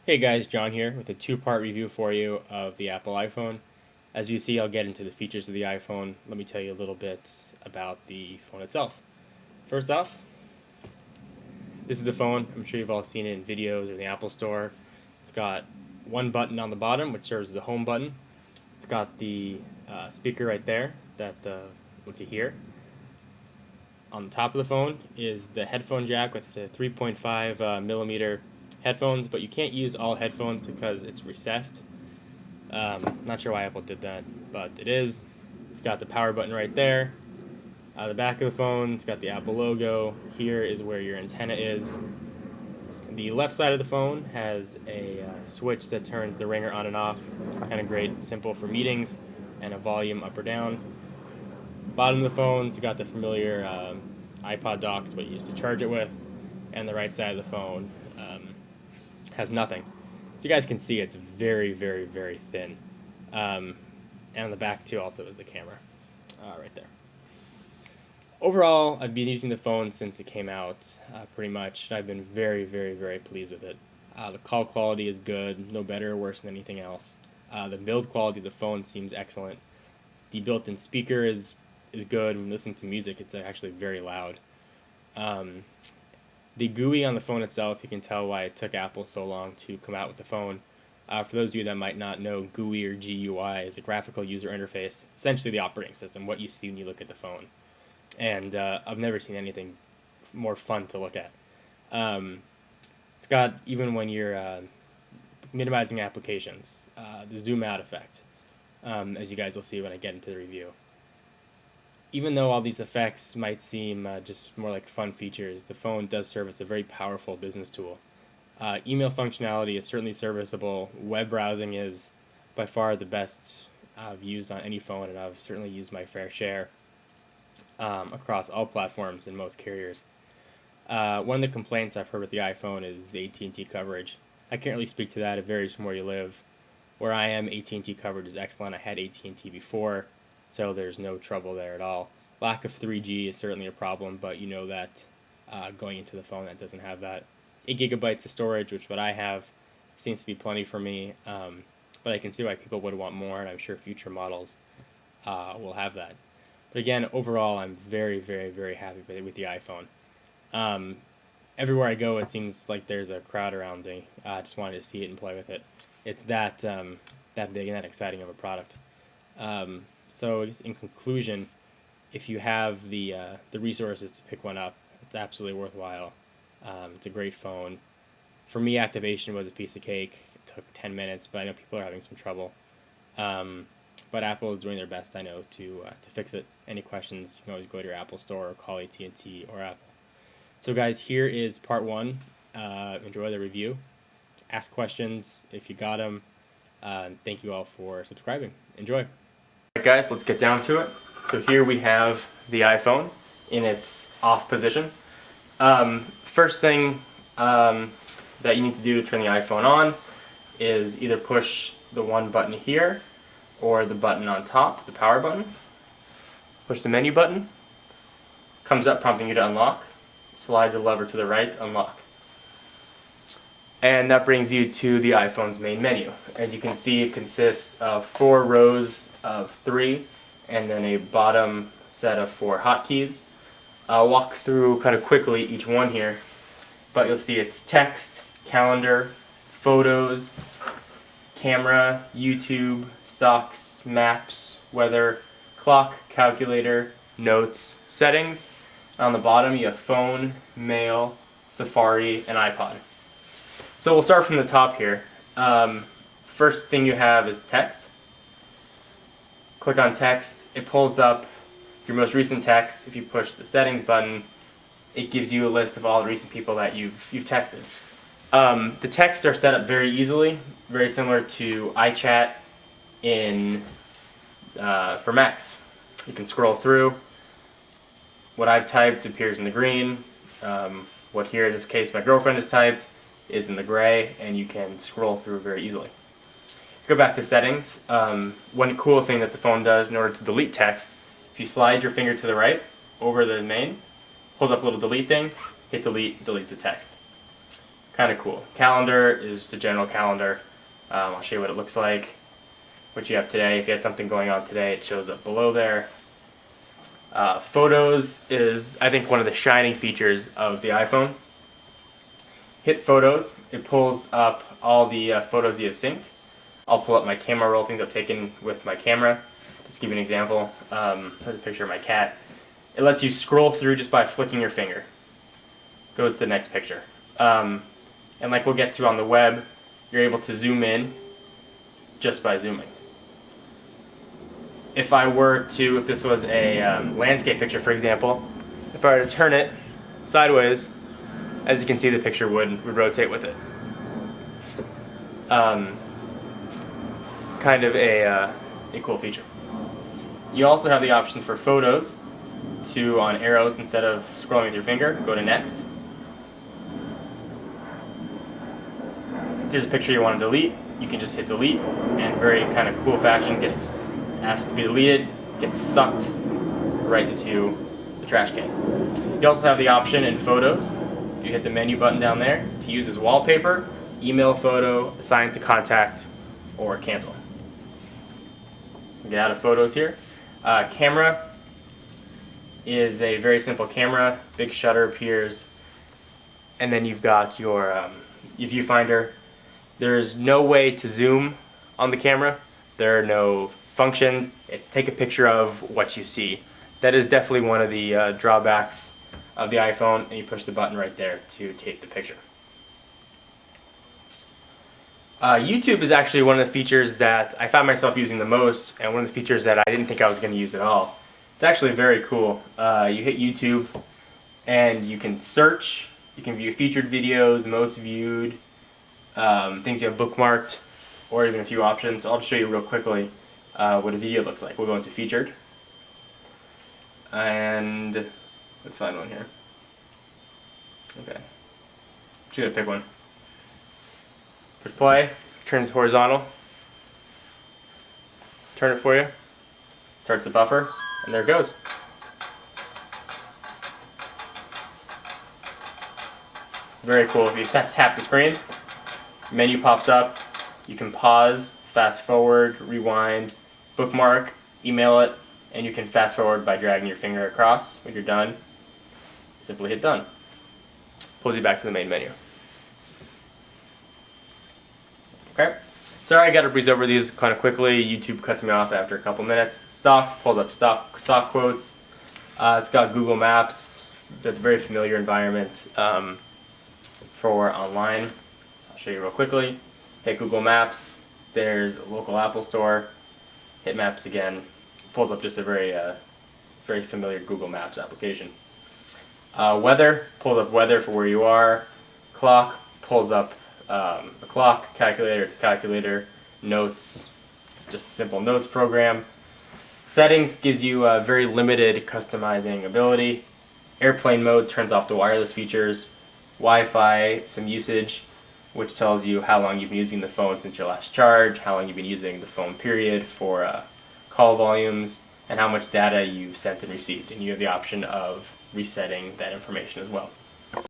Hey guys, John here with a two-part review for you of the Apple iPhone. As you see, I'll get into the features of the iPhone. Let me tell you a little bit about the phone itself. First off, this is the phone. I'm sure you've all seen it in videos or in the Apple Store. It's got one button on the bottom, which serves as a home button. It's got the speaker right there that lets you hear. On the top of the phone is the headphone jack with the 3.5 millimeter headphones, but you can't use all headphones because it's recessed. Not sure why Apple did that, but it is. You've got the power button right there. The back of the phone, it's got the Apple logo. Here is where your antenna is. The left side of the phone has a switch that turns the ringer on and off. Kind of great, simple for meetings, and a volume up or down. Bottom of the phone, it's got the familiar iPod dock, it's what you use to charge it with. And the right side of the phone has nothing. So you guys can see it's very, very, very thin. And on the back too also is the camera right there. Overall, I've been using the phone since it came out pretty much. I've been very, very, very pleased with it. The call quality is good, no better or worse than anything else. The build quality of the phone seems excellent. The built-in speaker is good. When listening to music, it's actually very loud. The GUI on the phone itself, you can tell why it took Apple so long to come out with the phone. For those of you that might not know, GUI or GUI is a graphical user interface, essentially the operating system, what you see when you look at the phone. And I've never seen anything more fun to look at. It's got, even when you're minimizing applications, the zoom out effect, as you guys will see when I get into the review. Even though all these effects might seem just more like fun features, the phone does serve as a very powerful business tool. Email functionality is certainly serviceable. Web browsing is by far the best I've used on any phone, and I've certainly used my fair share across all platforms and most carriers. One of the complaints I've heard with the iPhone is the AT&T coverage. I can't really speak to that. It varies from where you live. Where I am, AT&T coverage is excellent. I had AT&T before, so there's no trouble there at all. Lack of 3G is certainly a problem, but you know that going into the phone that doesn't have that. 8 gigabytes of storage, which what I have, seems to be plenty for me, but I can see why people would want more, and I'm sure future models will have that. But again, overall, I'm very, very, very happy with the iPhone. Everywhere I go, it seems like there's a crowd around me. I just wanted to see it and play with it. It's that big and that exciting of a product. So in conclusion, if you have the resources to pick one up, it's absolutely worthwhile. It's a great phone. For me, activation was a piece of cake. It took 10 minutes, but I know people are having some trouble. But Apple is doing their best, I know, to fix it. Any questions, you can always go to your Apple store or call AT&T or Apple. So guys, here is part one. Enjoy the review. Ask questions if you got them. Thank you all for subscribing. Enjoy. Alright guys, let's get down to it. So here we have the iPhone in its off position. First thing that you need to do to turn the iPhone on is either push the one button here or the button on top, the power button. Push the menu button. Comes up prompting you to unlock. Slide the lever to the right, unlock. And that brings you to the iPhone's main menu. As you can see, it consists of 4 rows of 3 and then a bottom set of 4 hotkeys. I'll walk through kind of quickly each one here, but you'll see it's text, calendar, photos, camera, YouTube, stocks, maps, weather, clock, calculator, notes, settings. On the bottom you have phone, mail, Safari, and iPod. So we'll start from the top here. First thing you have is text. Click on text. It pulls up your most recent text. If you push the settings button, it gives you a list of all the recent people that you've texted. The texts are set up very easily, very similar to iChat for Macs. You can scroll through. What I've typed appears in the green. What here, in this case, my girlfriend has typed is in the gray, and you can scroll through very easily. Go back to settings. One cool thing that the phone does in order to delete text, if you slide your finger to the right over the main, hold up a little delete thing, hit delete, it deletes the text. Kind of cool. Calendar is just a general calendar. I'll show you what it looks like, what you have today. If you had something going on today, it shows up below there. Photos is, I think, one of the shining features of the iPhone. Hit Photos. It pulls up all the photos you have synced. I'll pull up my camera roll, things I've taken with my camera. Just give you an example. Here's a picture of my cat. It lets you scroll through just by flicking your finger. Goes to the next picture. And like we'll get to on the web, you're able to zoom in just by zooming. If this was a landscape picture, for example, if I were to turn it sideways, as you can see, the picture would rotate with it. Kind of a cool feature. You also have the option for photos to, on arrows, instead of scrolling with your finger, go to next. If there's a picture you want to delete, you can just hit delete, and very kind of cool fashion gets asked to be deleted, gets sucked right into the trash can. You also have the option in photos, if you hit the menu button down there, to use as wallpaper, email photo, assign to contact, or cancel. Get out of photos here. Camera is a very simple camera. Big shutter appears, and then you've got your viewfinder. There's no way to zoom on the camera. There are no functions. It's take a picture of what you see. That is definitely one of the drawbacks of the iPhone, and you push the button right there to take the picture. YouTube is actually one of the features that I found myself using the most, and one of the features that I didn't think I was going to use at all. It's actually very cool. You hit YouTube, and you can search. You can view featured videos, most viewed, things you have bookmarked, or even a few options. I'll just show you real quickly what a video looks like. We'll go into featured, and let's find one here. Okay, just gonna pick one. Push play, turns horizontal. Turn it for you. Starts the buffer, and there it goes. Very cool. If you tap the screen, menu pops up. You can pause, fast forward, rewind, bookmark, email it, and you can fast forward by dragging your finger across. When you're done, simply hit done. Pulls you back to the main menu. Okay. Sorry, I got to breeze over these kind of quickly. YouTube cuts me off after a couple minutes. Stock, pulled up stock quotes. It's got Google Maps. That's a very familiar environment for online. I'll show you real quickly. Hit Google Maps. There's a local Apple Store. Hit Maps again. Pulls up just a very familiar Google Maps application. Weather, pulls up weather for where you are. Clock, pulls up a clock. Calculator, it's a calculator. Notes, just a simple notes program. Settings gives you a very limited customizing ability. Airplane mode turns off the wireless features. Wi-Fi, some usage, which tells you how long you've been using the phone since your last charge, how long you've been using the phone period for call volumes, and how much data you've sent and received. And you have the option of resetting that information as well.